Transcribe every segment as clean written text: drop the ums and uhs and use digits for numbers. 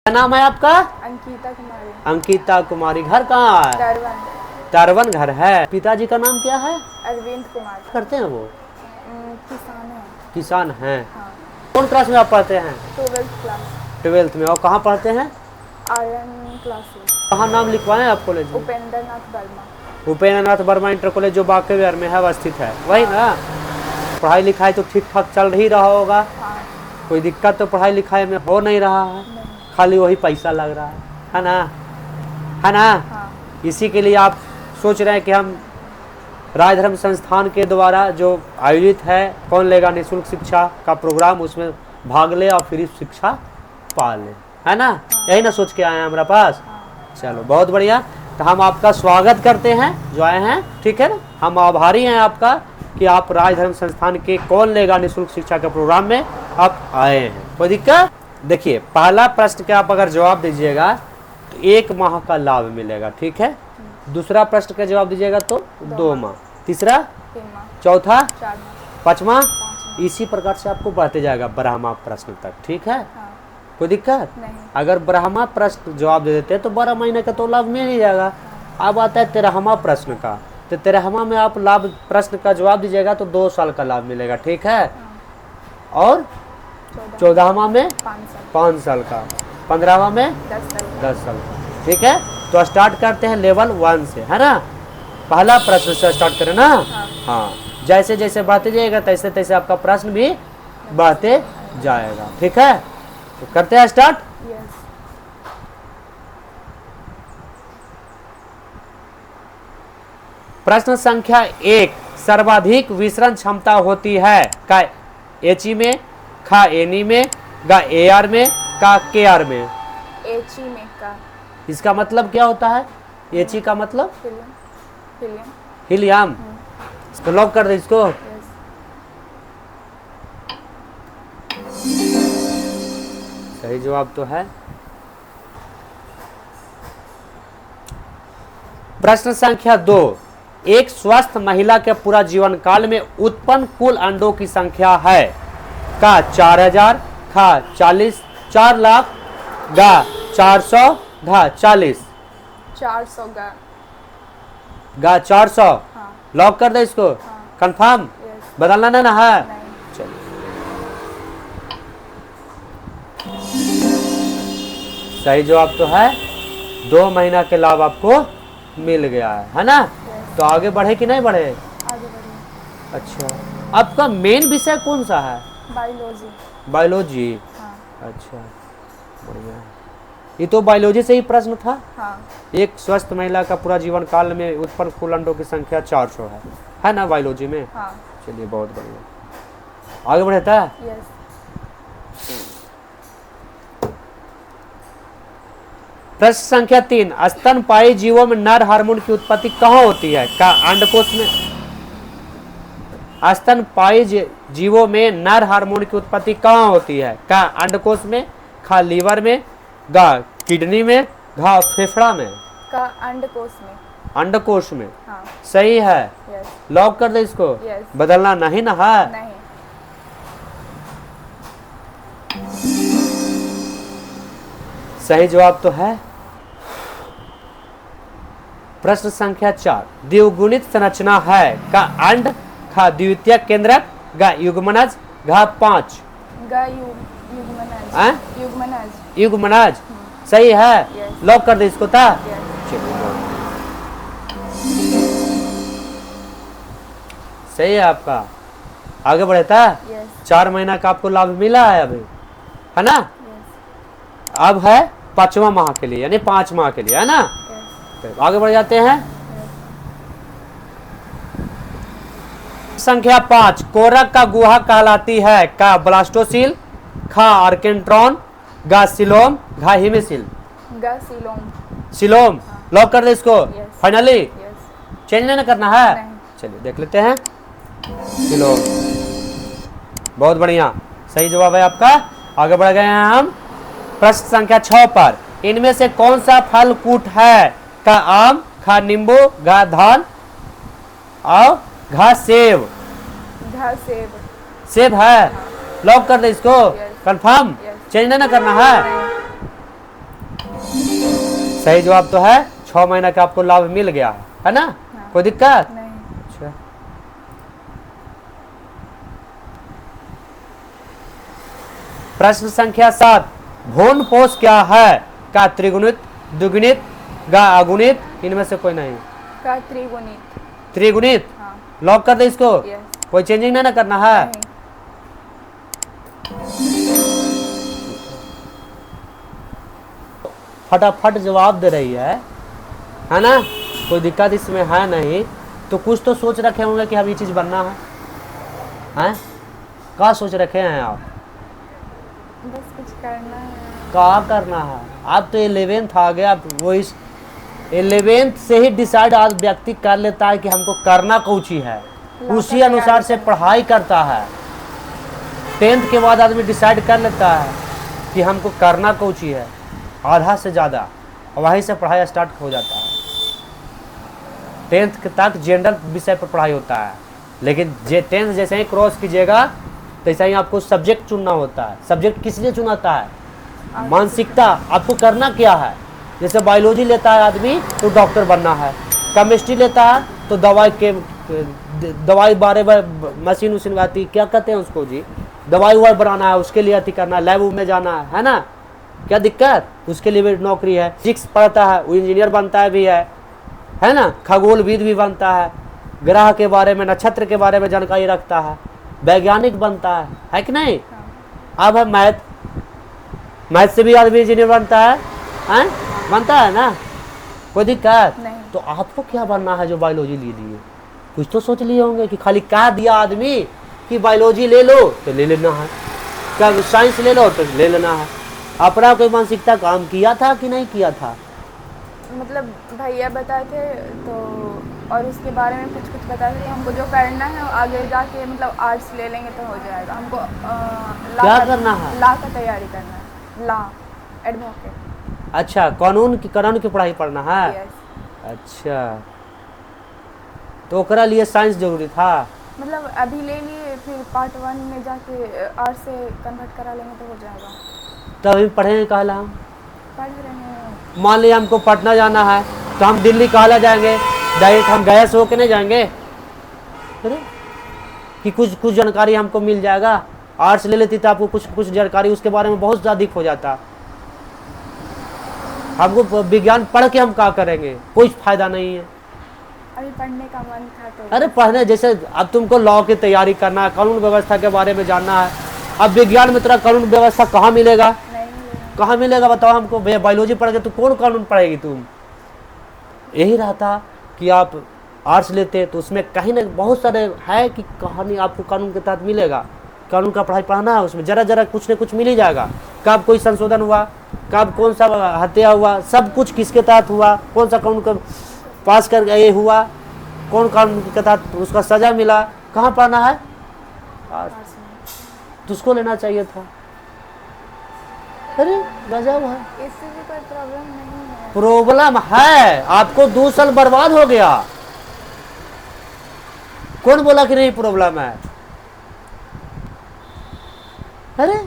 क्या नाम है आपका? अंकिता कुमारी। अंकिता कुमारी। घर कहाँ है? दरवन। तरवन घर है। पिताजी का नाम क्या है? अरविंद कुमार। करते हैं वो? किसान है। किसान हैं। हाँ। कौन क्लास में आप पढ़ते हैं? 12th class. 12th में। और कहाँ पढ़ते हैं? आर्यन क्लासेस। कहाँ नाम लिखवाए आप कॉलेज में? उपेंद्र नाथ वर्मा। उपेंद्र नाथ वर्मा इंटर कॉलेज जो बांके बिहार में है वह स्थित है, वही ना? पढ़ाई लिखाई तो ठीक ठाक चल ही रहा होगा? हाँ। कोई दिक्कत तो पढ़ाई लिखाई में हो नहीं रहा है? नहीं। खाली वही पैसा लग रहा है ना? है ना? हाँ। इसी के लिए आप सोच रहे हैं कि हम राजधर्म संस्थान के द्वारा जो आयोजित है कौन लेगा निःशुल्क शिक्षा का प्रोग्राम, उसमें भाग ले और फ्री शिक्षा पा ले, है ना? यही ना सोच के आए हैं हमारे पास। चलो बहुत बढ़िया। तो हम आपका स्वागत करते हैं जो आए हैं, ठीक है ना? हम आभारी हैं आपका कि आप राजधर्म संस्थान के कौन लेगा निःशुल्क शिक्षा के प्रोग्राम में आप आए हैं। कोई दिक्कत? देखिए, पहला प्रश्न का आप अगर जवाब दीजिएगा तो 1 माह का लाभ मिलेगा, ठीक है? दूसरा प्रश्न का जवाब दीजिएगा तो 2 माह, तीसरा, 3 माह, चौथा, 4 माह, 5वां, 5 माह। इसी प्रकार से आपको बढ़ते जाएगा ब्रह्मा प्रश्न तक, ठीक है? हाँ। कोई दिक्कत? नहीं। अगर ब्रह्मा प्रश्न जवाब दे देते हैं तो 12 महीने का तो लाभ मिल ही जाएगा। अब आता है 13वां प्रश्न का, तो 13वां में आप लाभ प्रश्न का जवाब दीजिएगा तो 2 साल का लाभ मिलेगा, ठीक है? और 14वां में 5 साल का, 15वां में 10 साल का, ठीक है? तो स्टार्ट करते हैं लेवल 1 से, है ना? पहला प्रश्न से स्टार्ट करें ना? हाँ। जैसे जैसे बढ़ते जाएगा तैसे तैसे आपका प्रश्न भी बढ़ते जाएगा, ठीक है? तो करते हैं स्टार्ट। यस। प्रश्न संख्या 1, सर्वाधिक विसरण क्षमता होती है का एचई में, खा एनी में, गा एआर में, का केआर में? एची में का। इसका मतलब क्या होता है? एचई का मतलब हिलियम। हिलियम। हीलियम। तो लॉक कर दे इसको। यस। सही जवाब तो है। प्रश्न संख्या 2, एक स्वस्थ महिला के पूरा जीवन काल में उत्पन्न कुल अंडों की संख्या है का 4000, खा 4 लाख, गा 400, घा 40। 400 का। गा 400। हाँ। लॉक कर दे इसको। हाँ। कंफर्म? यस। बदलना ना है? नहीं। चलिए, सही जवाब तो है। 2 महीना के लाभ आपको मिल गया है ना? तो आगे बढ़े कि नहीं बढ़े? आगे बढ़िए। अच्छा, आपका मेन विषय कौन सा है? बायोलॉजी। बायोलॉजी। हाँ। अच्छा, बढ़िया है। ये तो बायोलॉजी से ही प्रश्न था। हाँ। एक स्वस्थ महिला का पूरा जीवन काल में उत्पन्न कुल अंडों की संख्या 400 है ना बायोलॉजी में? हाँ। चलिए बहुत बढ़िया, आगे बढ़ता है। यस। प्रश्न संख्या 3, स्तनपायी जीवों में नर हार्मोन की उत्पत्ति कहाँ होती है का अंडकोश में? स्तनपायी जीवों में नर हार्मोन की उत्पत्ति कहाँ होती है का अंडकोश में, खा लीवर में, गा किडनी में, घा फेफड़ा में? का अंडकोश में। अंडकोश में। हाँ। सही है। यस। लॉक कर दे इसको। यस। बदलना नहीं ना है? नहीं। सही जवाब तो है। प्रश्न संख्या 4, द्विगुणित संरचना है का अंड, खा द्वितीयक केंद्रक, गा युग्मनज, घा 5। गा युग्मनज। हाँ? युग्मनज। युग्मनज। सही है। यस। लॉक कर दे इसको था। यस। चलिए, सही है आपका। आगे बढ़े था। यस। 4 महीना का आपको लाभ मिला है अभी, है ना? यस। अब है 5वां माह के लिए, यानी 5 माह के लिए, है ना? यस। तो आगे बढ़ जाते हैं। संख्या 5, कोरक का गुहा कहलाती है का ब्लास्टोसील, खा आर्केंट्रॉन, गा सिलोम, घा हिमेसिल? गा सिलोम। सिलोम। लॉक कर दे इसको। यस। फाइनली? यस। चेंज नहीं करना है? नहीं। चलिए देख लेते हैं। सिलोम। बहुत बढ़िया, सही जवाब है आपका। आगे बढ़ गए हैं हम प्रश्न संख्या 6 पर। इनमें से कौन सा फल कूट है का आम, खा नींबू, घा धान और घा सेब? घा सेब। सेब है। लॉक कर दे इसको। यस। कंफर्म? यस। चेंज नहीं ना करना है? नहीं। सही जवाब तो है 6 महीना का आपको लाभ मिल गया है ना। हाँ। कोई दिक्कत? नहीं। अच्छा, प्रश्न संख्या 7, भ्रूण पोष क्या है? का त्रिगुणित, द्विगुणित, गा अगुणित, इनमें से कोई नहीं। का त्रिगुणित। त्रिगुणित। हाँ। लॉक कर दे इसको। यस। कोई चेंजिंग नहीं ना करना है। नहीं। फटाफट जवाब दे रही है ना। कोई दिक्कत इसमें है नहीं। तो कुछ तो सोच रखे होंगे कि हम ये चीज बनना है, हैं? क्या सोच रखे हैं आप? बस कुछ करना है। क्या करना है? आप तो 11th आ गया, वो इस 11th से ही डिसाइड आज व्यक्ति कर लेता है कि हमको करना कौची है, उसी अनुसार से पढ़ाई करता है। 10th के बाद आदमी डिसाइड कर लेता है कि हमको करना कौची है, आधा से ज़्यादा, वहीं से पढ़ाई स्टार्ट हो जाता है। 10th तक जनरल विषय पर पढ़ाई होता है, लेकिन 10th जैसे ही क्रॉस कीजिएगा तैसा ही आपको सब्जेक्ट चुनना होता है। सब्जेक्ट किस लिए चुनाता है? मानसिकता, आपको करना क्या है। जैसे बायोलॉजी लेता है आदमी तो डॉक्टर बनना है, केमिस्ट्री लेता है तो दवाई बारे में मशीन उशीन आती, क्या कहते हैं उसको जी, दवाई वाई बनाना है, उसके लिए अति करना है, लैब में जाना है ना। क्या दिक्कत? उसके लिए भी नौकरी है। फिजिक्स पढ़ता है वो इंजीनियर बनता है भी है ना। खगोलविद भी बनता है, ग्रह के बारे में, नक्षत्र के बारे में जानकारी रखता है, वैज्ञानिक बनता है कि नहीं। अब है मैथ से भी आदमी इंजीनियर बनता है, बनता है ना। कोई दिक्कत नहीं। तो आपको क्या बनना है जो बायोलॉजी ले लिए? कुछ तो सोच लिए होंगे कि खाली कह दिया आदमी कि बायोलॉजी ले लो तो ले लेना है, क्या साइंस ले लो तो ले लेना है। अपना कोई मानसिकता काम किया था कि नहीं किया था? मतलब भैया बताए थे तो, और उसके बारे में कुछ बताए थे। हमको जो करना है आगे जाके मतलब आर्ट्स ले लेंगे तो हो जाएगा। हमको क्या करना है? लॉ का तैयारी करना है, लॉ एडवोकेट। अच्छा, कानून की पढ़ाई पढ़ना है। यस। अच्छा, तो ओकरा लिए साइंस जरूरी था। मतलब अभी ले लिए, फिर पार्ट 1 में जाके आर्ट्स से कन्वर्ट करा लेंगे तो हो जाएगा। तो अभी पढ़ेंगे कहला हम? पढ़ रहे हैं। मान लिया हमको पटना जाना है तो हम दिल्ली कहला जाएंगे? डायरेक्ट हम गया से होके नहीं जाएंगे? अरे कि कुछ जानकारी हमको मिल जाएगा। आर्ट्स ले लेती तो आपको कुछ जानकारी उसके बारे में बहुत ज़्यादा हो जाता। हमको विज्ञान पढ़ के हम क्या करेंगे? कोई फायदा नहीं है। अभी पढ़ने का मन था तो। अरे पढ़ने, जैसे अब तुमको लॉ की तैयारी करना है, कानून व्यवस्था के बारे में जानना है। अब विज्ञान में तेरा कानून व्यवस्था कहाँ मिलेगा? कहाँ मिलेगा बताओ हमको। भैया बायोलॉजी पढ़ के तू कौन कानून पढ़ेगी तुम? यही रहता कि आप आर्ट्स लेते तो उसमें कहीं ना बहुत सारे है कि कहानी आपको कानून के तहत मिलेगा। कानून का पढ़ाई पढ़ना है, उसमें जरा कुछ न कुछ मिल ही जाएगा। कब कोई संशोधन हुआ, कब कौन सा हत्या हुआ, सब कुछ किसके तहत हुआ, कौन सा कानून का पास कर ये हुआ, कौन कानून के तहत उसका सजा मिला, कहाँ पढ़ना है? तो उसको लेना चाहिए था। अरे गजब है। इससे भी कोई प्रॉब्लम नहीं है। प्रॉब्लम है, आपको 2 साल बर्बाद हो गया। कौन बोला कि नहीं प्रॉब्लम है? अरे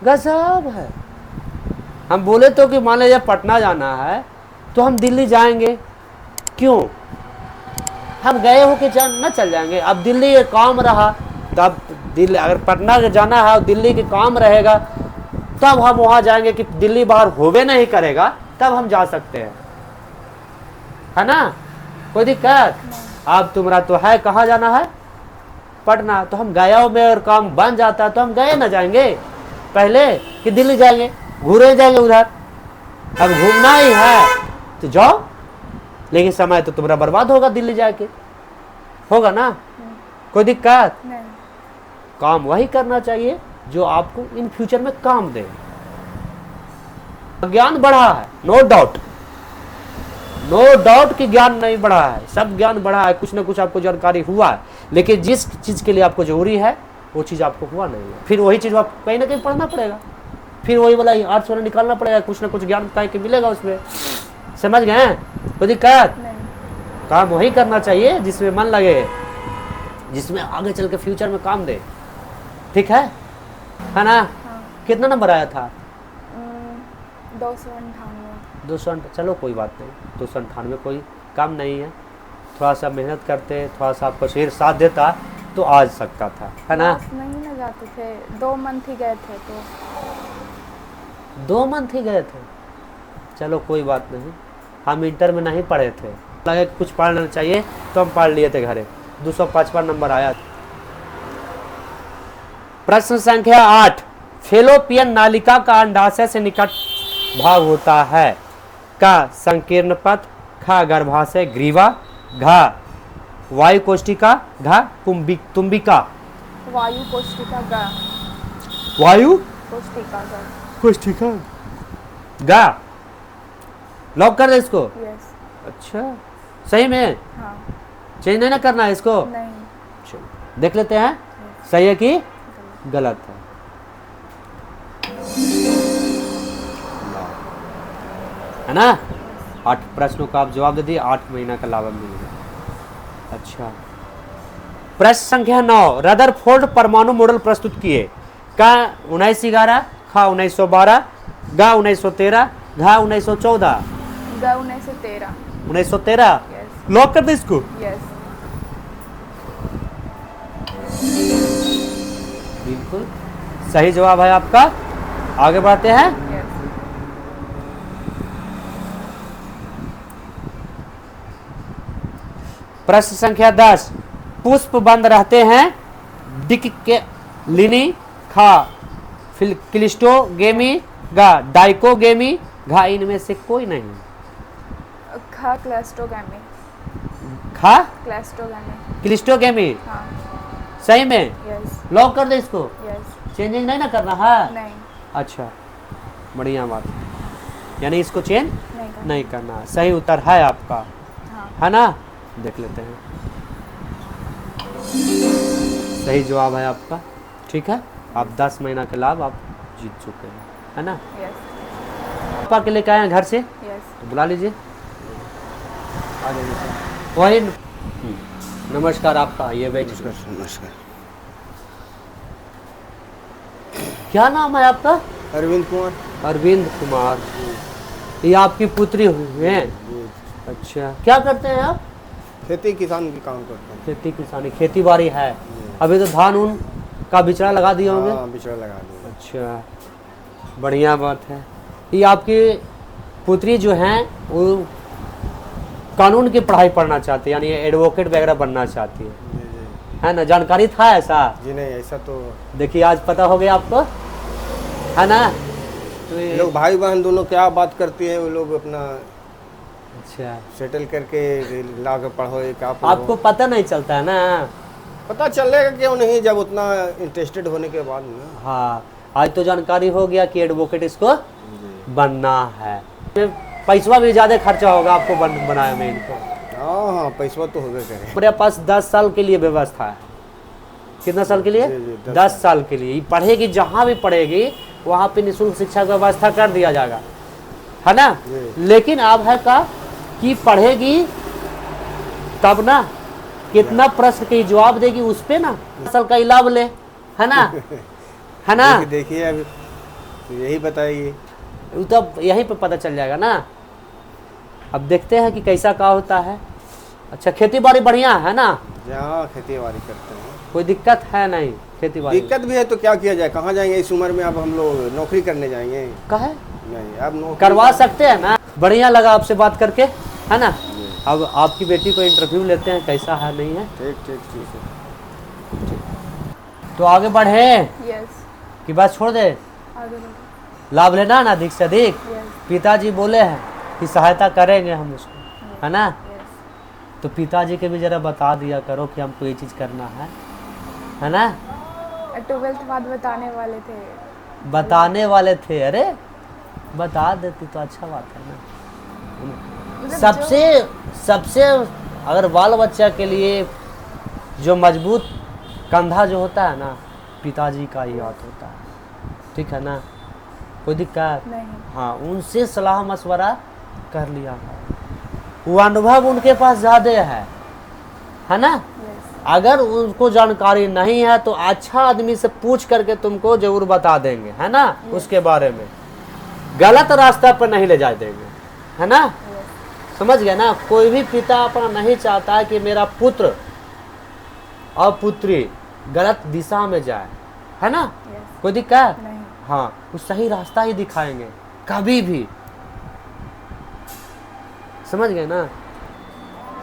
गजब है। हम बोले तो कि मान लीजिए पटना जाना है तो हम दिल्ली जाएंगे, क्यों? हम गए हो के न चल जाएंगे। अब दिल्ली ये काम रहा तब दिल्ली, अगर पटना जाना है और दिल्ली के काम रहेगा तब हम वहां जाएंगे। कि दिल्ली बाहर होवे नहीं करेगा तब हम जा सकते हैं, है ना। कोई दिक्कत? अब तुम्हारा तो है कहाँ जाना है? पटना। तो हम गया में और काम बन जाता तो हम गए ना जाएंगे पहले कि दिल्ली जाएंगे, घूरे जाएंगे उधर। अब घूमना ही है तो जाओ, लेकिन समय तो तुम्हारा बर्बाद होगा दिल्ली जाके, होगा ना। कोई दिक्कत नहीं। काम वही करना चाहिए जो आपको इन फ्यूचर में काम दे। ज्ञान बढ़ा है, नो डाउट कि ज्ञान नहीं बढ़ा है, सब ज्ञान बढ़ा है, कुछ ना कुछ आपको जानकारी हुआ है, लेकिन जिस चीज के लिए आपको जरूरी है वो चीज आपको हुआ नहीं है। फिर वही चीज आपको कहीं ना कहीं पढ़ना पड़ेगा, फिर वही वाला आर्ट्स वाला निकालना पड़ेगा, कुछ ना कुछ ज्ञान कहीं के मिलेगा उसमें। समझ गए? कोई दिक्कत? काम वही करना चाहिए जिसमें मन लगे, जिसमें आगे चल के फ्यूचर में काम दे। ठीक है ना? हाँ। कितना नंबर आया था? 298। चलो कोई बात नहीं, 298 कोई कम नहीं है। थोड़ा सा मेहनत करते, थोड़ा सा आपका शरीर साथ देता तो आ सकता था, है ना। क्लास नहीं ना जाते थे, 2 मंथ ही गए थे तो 2 मंथ ही गए थे। चलो कोई बात नहीं, हम इंटर में नहीं पढ़े थे, लगे कुछ पढ़ना चाहिए तो हम पढ़ लिए थे घरे। 255 नंबर आया। प्रश्न संख्या 8, फेलोपियन नालिका का अंडाशय से निकट भाग होता है। का संकीर्ण पथ, खा गर्भाशय ग्रीवा, घा वायु कोष्ठिका, घा तुम्बिका। वायु कोष्ठिका गा, वायु कोष्ठिका गा। कोष्ठिका गा। लॉक कर दे इसको। यस। अच्छा सही में हाँ। चेंज नहीं ना करना है इसको। नहीं। चलो देख लेते हैं सही है कि गलत है। है ना। 8 प्रश्नों का आप जवाब दे दिए, 8 महीना का लाभ मिलेगा। अच्छा प्रश्न संख्या 9, रदरफोर्ड परमाणु मॉडल प्रस्तुत किए। का 1911, खा 1912, गा 1913, घा 1914। गा 1913। 1913 यस। लॉक कर दे इसको। यस। बिल्कुल सही जवाब है आपका। आगे बढ़ते हैं। यस। प्रश्न संख्या 10, पुष्प बंद रहते हैं। डिक के लिनी, खा क्लिस्टोगेमी, गा डाइकोगेमी, घा इनमें से कोई नहीं। खा क्लास्टोगैमी। खा क्लास्टोगैमी। क्लिस्टोगेमी हाँ। सही में यस। लॉक कर दे इसको। यस। चेंजिंग नहीं ना करना है। नहीं। अच्छा बढ़िया बात, यानी इसको चेंज नहीं करना। नहीं करना। सही उत्तर है आपका, हाँ। है ना। देख लेते हैं, सही जवाब है आपका। ठीक है, आप 10 महीना के लाभ आप जीत चुके हैं, है ना। यस। पापा के लेके आए हैं घर से, यस। तो बुला लीजिए। आ जाइए सर। वही नमस्कार आपका, ये बैठिए। नमस्कार। क्या नाम है आपका। अरविंद कुमार। अरविंद कुमार, ये आपकी पुत्री हुई है। अच्छा क्या करते हैं आप। खेती किसान की काम करता हूँ। खेती किसानी, खेती बाड़ी है। अभी तो धान उन का बिचड़ा लगा दिए होंगे। हाँ बिचड़ा लगा दिया। अच्छा बढ़िया बात है। ये आपकी पुत्री जो हैं वो कानून की पढ़ाई पढ़ना चाहती है, यानी एडवोकेट वगैरह बनना चाहती है, जी जी है ना। जानकारी था ऐसा। जी नहीं ऐसा तो देखिए आज पता हो गया आपको, है ना। तो ये लोग भाई बहन दोनों क्या बात करती है, वो लोग अपना अच्छा सेटल करके ला के पढ़ो ये क्या पढ़ो। आपको पता नहीं चलता है ना। पता चलेगा क्यों नहीं जब उतना इंटरेस्टेड होने के बाद ना। हाँ आज तो जानकारी हो गया कि एडवोकेट इसको बनना है। पैसा भी ज़्यादा खर्चा होगा आपको बनाए में इनको। हाँ हाँ पैसा तो होगा करे। मेरे पास 10 साल के लिए व्यवस्था है। कितना साल के लिए। जी, जी, 10 साल के लिए पढ़ेगी, जहाँ भी पढ़ेगी वहाँ पे निःशुल्क शिक्षा की व्यवस्था कर दिया जाएगा, है ना। जी। लेकिन अब है का कि पढ़ेगी तब ना कितना प्रश्न के जवाब देगी उस पे ना साल का लाभ ले, है ना। है ना। देखिए अभी तो यही बताइए। वो तो यहीं पे पता चल जाएगा ना। अब देखते हैं कि कैसा क्या होता है। अच्छा खेती बाड़ी बढ़िया है ना। जहाँ खेती बाड़ी करते हैं कोई दिक्कत है नहीं खेती बाड़ी। दिक्कत भी है तो क्या किया जाए, कहाँ जाएंगे इस उम्र में। अब हम लोग नौकरी करने जाएंगे कहे नहीं, अब नौकरी करवा सकते हैं ना। बढ़िया लगा आपसे बात करके, है ना। अब आपकी बेटी को इंटरव्यू लेते हैं कैसा है नहीं है। ठीक ठीक ठीक है। तो आगे बढ़े यस। कि बात छोड़ दे। आगे बढ़ो। लाभ लेना ना अधिक से अधिक। यस। पिताजी बोले हैं कि सहायता करेंगे हम उसको, है ना। यस। तो पिताजी के भी जरा बता दिया करो कि हमको ये चीज़ करना है ना। 12th बाद बताने वाले थे। बताने वाले थे, अरे बता देती तो अच्छा बात है ना। मतलब सबसे अगर बाल बच्चा के लिए जो मजबूत कंधा जो होता है ना, पिताजी का ही हाथ होता है, ठीक है ना। कोई दिक्कत नहीं। हाँ उनसे सलाह मशवरा कर लिया, वो अनुभव उनके पास ज़्यादा है ना। यस। अगर उनको जानकारी नहीं है तो अच्छा आदमी से पूछ करके तुमको जरूर बता देंगे, है ना। उसके बारे में गलत रास्ता पर नहीं ले जा देंगे, है ना, यस समझ गया ना। कोई भी पिता अपना नहीं चाहता है कि मेरा पुत्र और पुत्री गलत दिशा में जाए, है ना। यस कोई दिक्कत नहीं हाँ, वो सही रास्ता ही दिखाएंगे कभी भी, समझ गए ना।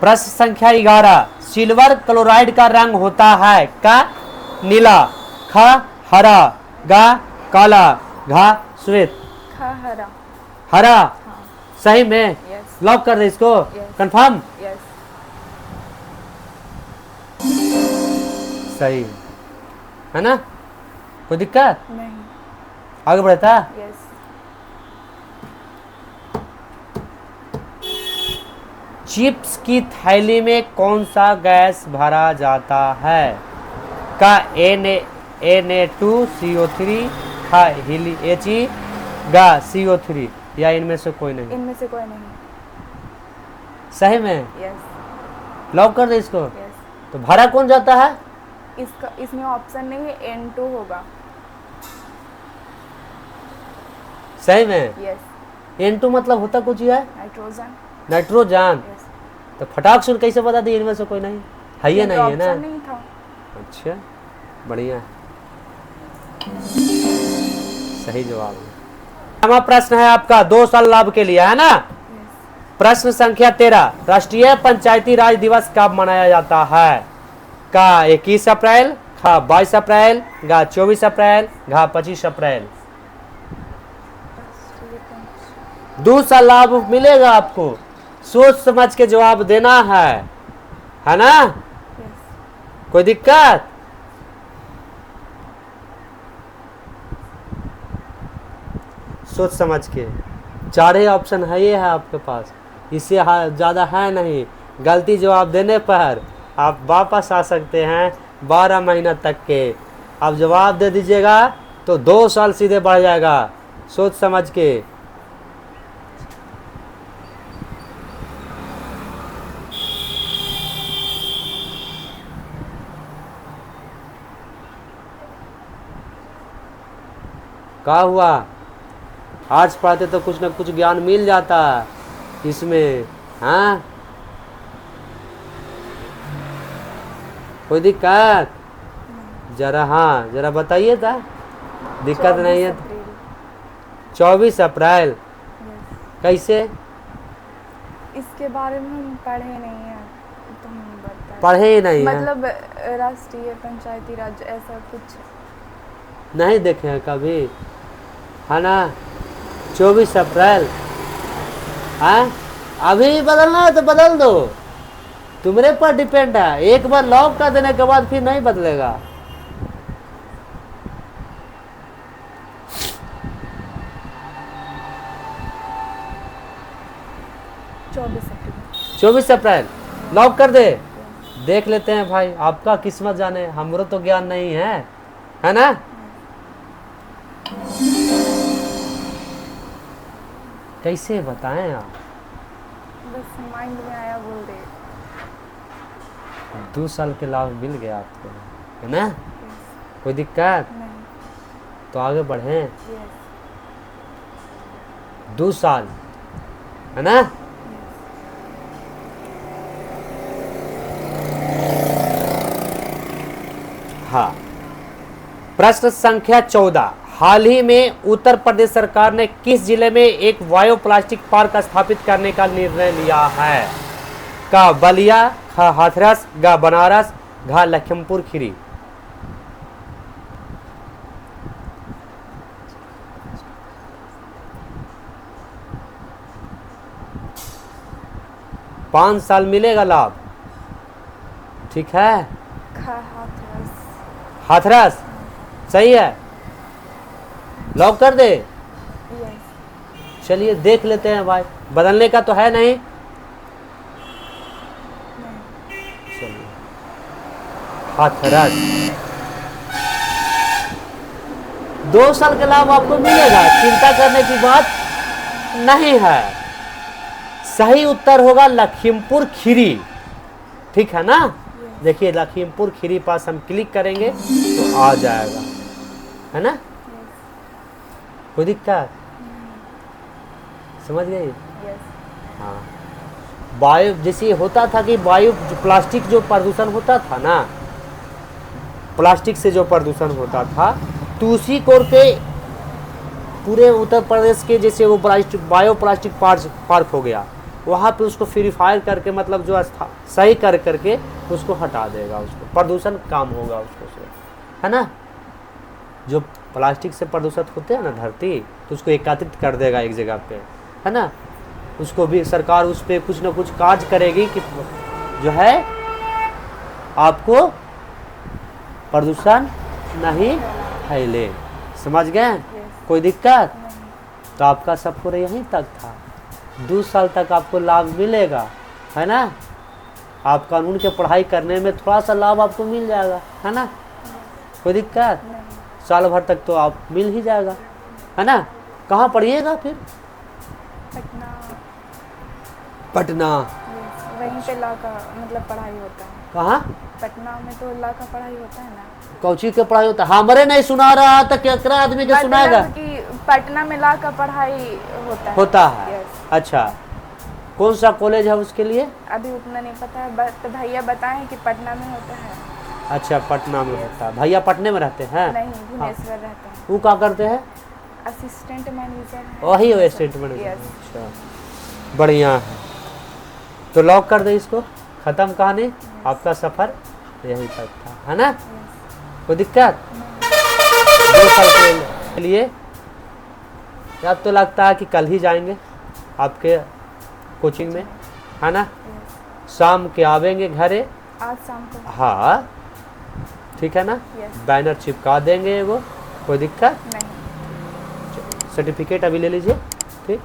प्रश्न संख्या 11, सिल्वर क्लोराइड का रंग होता है का नीला, ख हरा, गा काला, घा श्वेत। हरा हरा हाँ सही में, यस लॉक कर दे इसको, Yes. कंफर्म। यस सही है ना, कोई दिक्कत नहीं आगे बढ़ता। यस चिप्स की थैली में कौन सा गैस भरा जाता है, का Na2CO3, खा HE, गा CO3, या इनमें से कोई नहीं। इनमें से कोई नहीं सही में, यस लॉक कर दे इसको। यस तो भरा कौन जाता है, इसका इसमें ऑप्शन नहीं है, N2 होगा। सही में। यस N2 मतलब होता कुछ ही है, नाइट्रोजन। नाइट्रोजन। यस तो फटाक से कैसे बता दी इनमें से कोई नहीं है, ये नहीं है ना। ऑप्शन नहीं था। अच्छा बढ़िया है, सही जवाब है। हमारा प्रश्न है आपका 2 साल लाभ के लिए, है ना। यस प्रश्न संख्या 13, राष्ट्रीय पंचायती राज दिवस कब मनाया जाता है, का 21 अप्रैल, खा 22 अप्रैल, गा 24 अप्रैल, घा 25 अप्रैल। 2 साल लाभ मिलेगा आपको, सोच समझ के जवाब देना है ना, यस कोई दिक्कत। सोच समझ के, 4 ऑप्शन है ये है आपके पास, इससे ज़्यादा है नहीं। गलती जवाब देने पर आप वापस आ सकते हैं 12 महीना तक के। आप जवाब दे दीजिएगा तो 2 साल सीधे बढ़ जाएगा, सोच समझ के। क्या हुआ, आर्ट्स पढ़ते तो कुछ ना कुछ ज्ञान मिल जाता है इसमें, हाँ कोई दिक्कत जरा, हाँ जरा बताइए था, दिक्कत नहीं है। 24 अप्रैल यस कैसे, इसके बारे में हम पढ़े नहीं हैं तो हम बताएं। पढ़े ही नहीं है, मतलब राष्ट्रीय पंचायती राज ऐसा कुछ नहीं देखे हैं कभी, है ना। 24 अप्रैल, हाँ अभी बदलना है तो बदल दो, तुम्हारे पर डिपेंड है। एक बार लॉक कर देने के बाद फिर नहीं बदलेगा। चौबीस 24 अप्रैल लॉक कर दे, देख लेते हैं भाई, आपका किस्मत जाने, हमरो तो ज्ञान नहीं है ना। कैसे बताएं आप, बस माइंड में आया बोल दे। 2 साल के लाभ मिल गया आपको, है ना, यस कोई दिक्कत नहीं तो आगे बढ़ें। यस 2 साल, है ना। हाँ, प्रश्न संख्या 14, हाल ही में उत्तर प्रदेश सरकार ने किस जिले में एक बायो प्लास्टिक पार्क स्थापित करने का निर्णय लिया है, का बलिया, खा हाथरस, गा बनारस, घा लखीमपुर खीरी। पाँच साल मिलेगा लाभ, ठीक है। हाथरस सही है, लॉक कर दे। यस चलिए देख लेते हैं भाई, बदलने का तो है नहीं। चलिए हाथरस, 2 साल का लाभ आपको मिलेगा, चिंता करने की बात नहीं है। सही उत्तर होगा लखीमपुर खीरी, ठीक है ना। देखिए लखीमपुर खीरी पास हम क्लिक करेंगे तो आ जाएगा, है ना, कोई दिक्कत, समझ गए। यस हाँ, वायु जैसे ये होता था कि वायु जो प्लास्टिक जो प्रदूषण होता था ना, प्लास्टिक से जो प्रदूषण होता था, तो उसी कोर पे पूरे उत्तर प्रदेश के जैसे वो बायो प्लास्टिक पार्क हो गया, वहाँ पे उसको प्यूरीफायर करके मतलब जो सही कर करके उसको हटा देगा, उसको प्रदूषण कम होगा उसको से, है ना। जो प्लास्टिक से प्रदूषित होते हैं ना धरती, तो उसको एकत्रित कर देगा एक जगह पे, है ना। उसको भी सरकार उस पर कुछ ना कुछ कार्य करेगी कि जो है आपको प्रदूषण नहीं फैले, समझ गए। कोई दिक्कत तो आपका सफ़र यहीं तक था, 2 साल तक आपको लाभ मिलेगा, है ना। आप कानून के पढ़ाई करने में थोड़ा सा लाभ आपको मिल जाएगा, है ना। कोई दिक्कत, साल भर तक तो आप मिल ही जाएगा, है ना। कहाँ पढ़िएगा फिर? पटना। पटना, वहीं पे लॉ का मतलब पढ़ाई होता है। कहाँ? पटना में तो लॉ का पढ़ाई होता है ना। कौची के पढ़ाई होता है? हमारे नहीं सुना रहा था, क्या आदमी के सुनाएगा मतलब कि पटना में लॉ का पढ़ाई होता है। यस। अच्छा, कौन सा कॉलेज है उसके लिए? अभी उतना नहीं पता है, तो भैया बताएं कि पटना में होता है। अच्छा, पटना में होता है। भैया पटने में रहते हैं? नहीं, भुवनेश्वर रहते हैं। वो क्या करते हैं? असिस्टेंट मैनेजर है। वही असिस्टेंट मैनेजर। यस। अच्छा, बढ़िया है। तो लॉक कर दे इसको, खत्म कहानी। आपका सफर यहीं तक था, है ना। कोई दिक्कत? 2 साल के लिए अब तो लगता है कि कल ही जाएंगे आपके कोचिंग में, है ना। शाम के आवेंगे घरे, आज शाम को। हाँ ठीक है ना। यस। बैनर चिपका देंगे एगो, कोई दिक्कत नहीं। सर्टिफिकेट अभी ले लीजिए, ठीक।